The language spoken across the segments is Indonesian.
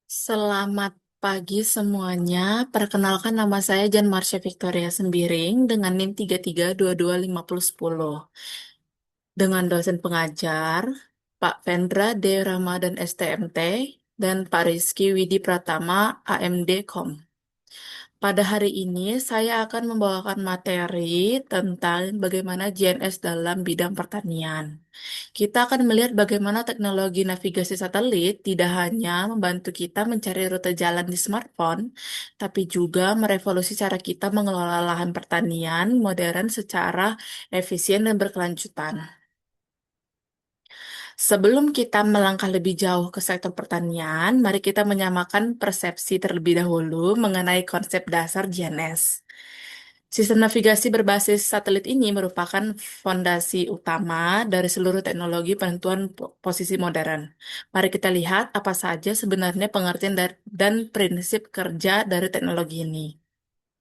Selamat pagi semuanya. Perkenalkan nama saya Jan Marsha Victoria Sembiring dengan NIM 33225010. Dengan dosen pengajar Pak Vendra D. Ramadan STMT dan Pak Rizky Widi Pratama AMD Kom. Pada hari ini saya akan membawakan materi tentang bagaimana GNS dalam bidang pertanian. Kita akan melihat bagaimana teknologi navigasi satelit tidak hanya membantu kita mencari rute jalan di smartphone, tapi juga merevolusi cara kita mengelola lahan pertanian modern secara efisien dan berkelanjutan. Sebelum kita melangkah lebih jauh ke sektor pertanian, mari kita menyamakan persepsi terlebih dahulu mengenai konsep dasar GNS. Sistem navigasi berbasis satelit ini merupakan fondasi utama dari seluruh teknologi penentuan posisi modern. Mari kita lihat apa saja sebenarnya pengertian dan prinsip kerja dari teknologi ini.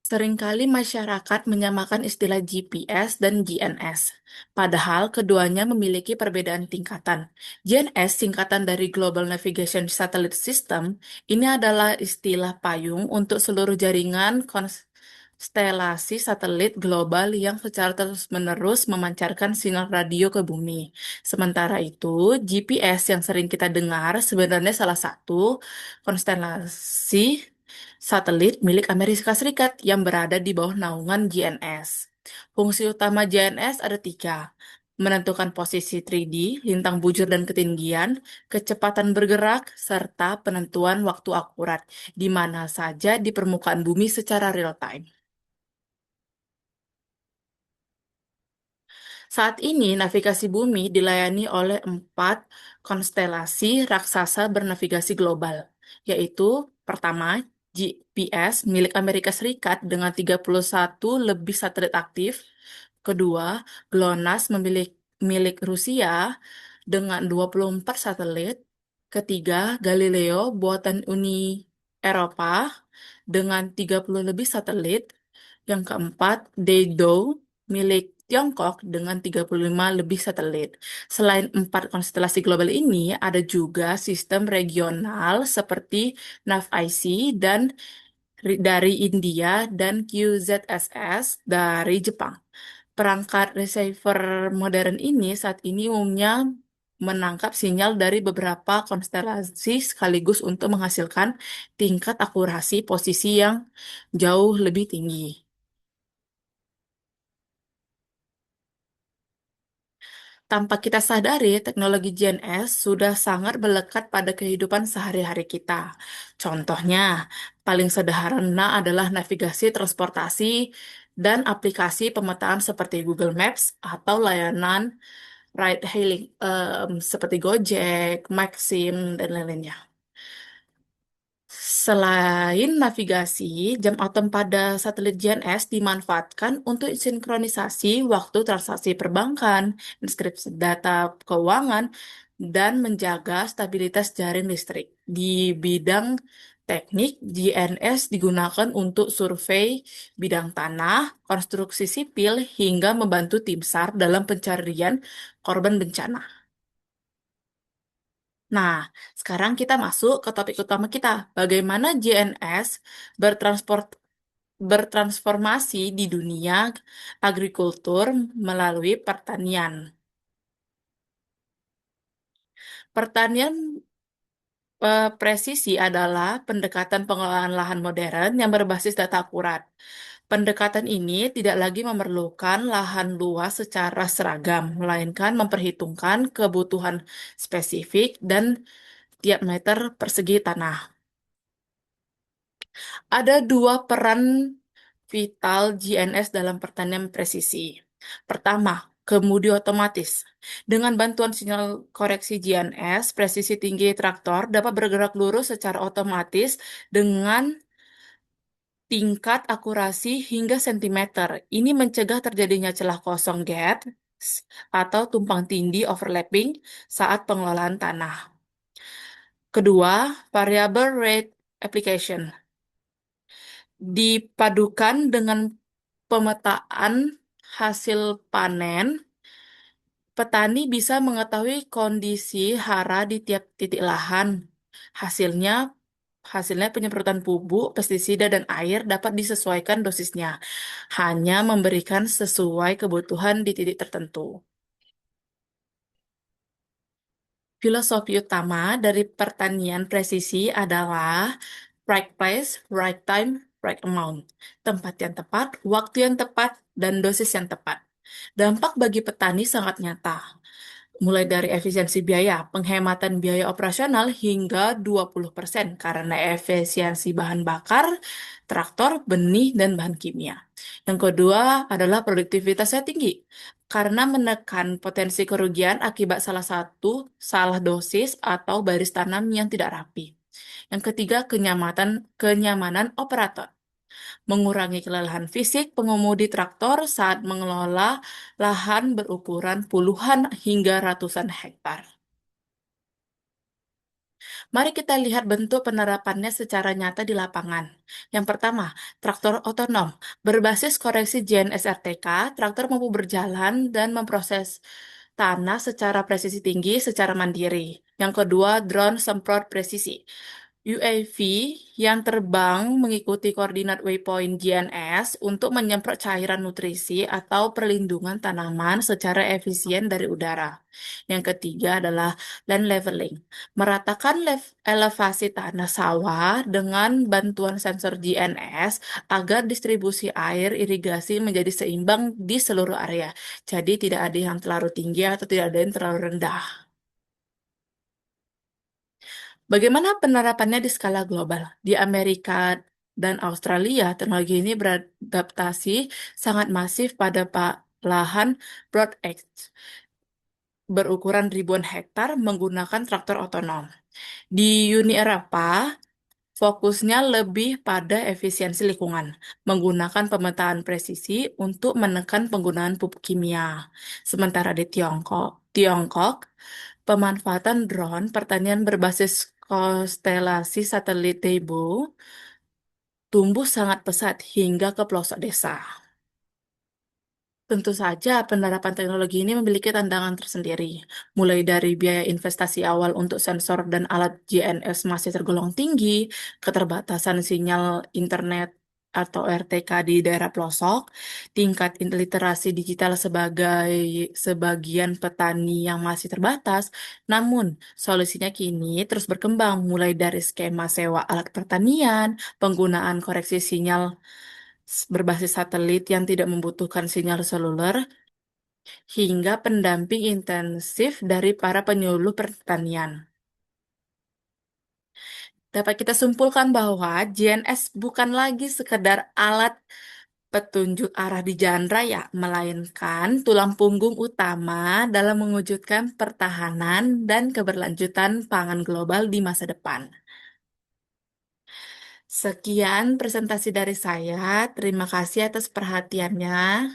Seringkali masyarakat menyamakan istilah GPS dan GNS, padahal keduanya memiliki perbedaan tingkatan. GNS, singkatan dari Global Navigation Satellite System, ini adalah istilah payung untuk seluruh jaringan konstelasi satelit global yang secara terus-menerus memancarkan sinyal radio ke bumi. Sementara itu, GPS yang sering kita dengar sebenarnya salah satu konstelasi satelit milik Amerika Serikat yang berada di bawah naungan GNS. Fungsi utama GNS ada tiga: menentukan posisi 3D, lintang bujur dan ketinggian, kecepatan bergerak, serta penentuan waktu akurat, di mana saja di permukaan bumi secara real-time. Saat ini, navigasi bumi dilayani oleh 4 konstelasi raksasa bernavigasi global, yaitu pertama, GPS milik Amerika Serikat dengan 31 lebih satelit aktif. Kedua, GLONASS milik Rusia dengan 24 satelit. Ketiga, Galileo buatan Uni Eropa dengan 30 lebih satelit. Yang keempat, Beidou milik Tiongkok dengan 35 lebih satelit. Selain 4 konstelasi global ini, ada juga sistem regional seperti NavIC dan dari India dan QZSS dari Jepang. Perangkat receiver modern ini saat ini umumnya menangkap sinyal dari beberapa konstelasi sekaligus untuk menghasilkan tingkat akurasi posisi yang jauh lebih tinggi. Tanpa kita sadari, teknologi GNS sudah sangat melekat pada kehidupan sehari-hari kita. Contohnya, paling sederhana adalah navigasi transportasi dan aplikasi pemetaan seperti Google Maps atau layanan ride hailing seperti Gojek, Maxim, dan lain-lainnya. Selain navigasi, jam atom pada satelit GNS dimanfaatkan untuk sinkronisasi waktu transaksi perbankan, inskripsi data keuangan, dan menjaga stabilitas jaring listrik. Di bidang teknik, GNS digunakan untuk survei bidang tanah, konstruksi sipil, hingga membantu tim SAR dalam pencarian korban bencana. Nah, sekarang kita masuk ke topik utama kita. Bagaimana GNS bertransport bertransformasi di dunia agrikultur melalui pertanian. Pertanian presisi adalah pendekatan pengelolaan lahan modern yang berbasis data akurat. Pendekatan ini tidak lagi memerlukan lahan luas secara seragam, melainkan memperhitungkan kebutuhan spesifik dan tiap meter persegi tanah. Ada dua peran vital GNS dalam pertanian presisi. Pertama, kemudi otomatis. Dengan bantuan sinyal koreksi GNS, presisi tinggi traktor dapat bergerak lurus secara otomatis dengan tingkat akurasi hingga sentimeter. Ini mencegah terjadinya celah kosong gaps atau tumpang tindih overlapping saat pengelolaan tanah. Kedua, variable rate application. Dipadukan dengan pemetaan hasil panen, petani bisa mengetahui kondisi hara di tiap titik lahan. Hasilnya, Hasilnya penyemprotan pupuk, pestisida, dan air dapat disesuaikan dosisnya, hanya memberikan sesuai kebutuhan di titik tertentu. Filosofi utama dari pertanian presisi adalah right place, right time, right amount. Tempat yang tepat, waktu yang tepat, dan dosis yang tepat. Dampak bagi petani sangat nyata, mulai dari efisiensi biaya, penghematan biaya operasional hingga 20% karena efisiensi bahan bakar, traktor, benih, dan bahan kimia. Yang kedua adalah produktivitasnya tinggi karena menekan potensi kerugian akibat salah dosis atau baris tanam yang tidak rapi. Yang ketiga, kenyamanan operator mengurangi kelelahan fisik pengemudi traktor saat mengelola lahan berukuran puluhan hingga ratusan hektar. Mari kita lihat bentuk penerapannya secara nyata di lapangan. Yang pertama, traktor otonom. Berbasis koreksi GNSRTK, traktor mampu berjalan dan memproses tanah secara presisi tinggi secara mandiri. Yang kedua, drone semprot presisi. UAV yang terbang mengikuti koordinat waypoint GNS untuk menyemprot cairan nutrisi atau perlindungan tanaman secara efisien dari udara. Yang ketiga adalah land leveling, meratakan elevasi tanah sawah dengan bantuan sensor GNS agar distribusi air irigasi menjadi seimbang di seluruh area. Jadi tidak ada yang terlalu tinggi atau tidak ada yang terlalu rendah. Bagaimana penerapannya di skala global? Di Amerika dan Australia, teknologi ini beradaptasi sangat masif pada lahan broadacre berukuran ribuan hektar menggunakan traktor otonom. Di Uni Eropa, fokusnya lebih pada efisiensi lingkungan, menggunakan pemetaan presisi untuk menekan penggunaan pupuk kimia. Sementara di Tiongkok, pemanfaatan drone pertanian berbasis konstelasi satelit Weibo tumbuh sangat pesat hingga ke pelosok desa. Tentu saja, penerapan teknologi ini memiliki tantangan tersendiri, mulai dari biaya investasi awal untuk sensor dan alat GNS masih tergolong tinggi, keterbatasan sinyal internet atau RTK di daerah pelosok, tingkat literasi digital sebagai sebagian petani yang masih terbatas. Namun, solusinya kini terus berkembang, mulai dari skema sewa alat pertanian, penggunaan koreksi sinyal berbasis satelit yang tidak membutuhkan sinyal seluler, hingga pendamping intensif dari para penyuluh pertanian. Dapat kita simpulkan bahwa GNS bukan lagi sekedar alat petunjuk arah di jalan raya, melainkan tulang punggung utama dalam mewujudkan pertahanan dan keberlanjutan pangan global di masa depan. Sekian presentasi dari saya. Terima kasih atas perhatiannya.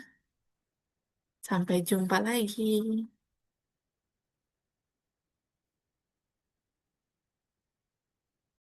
Sampai jumpa lagi.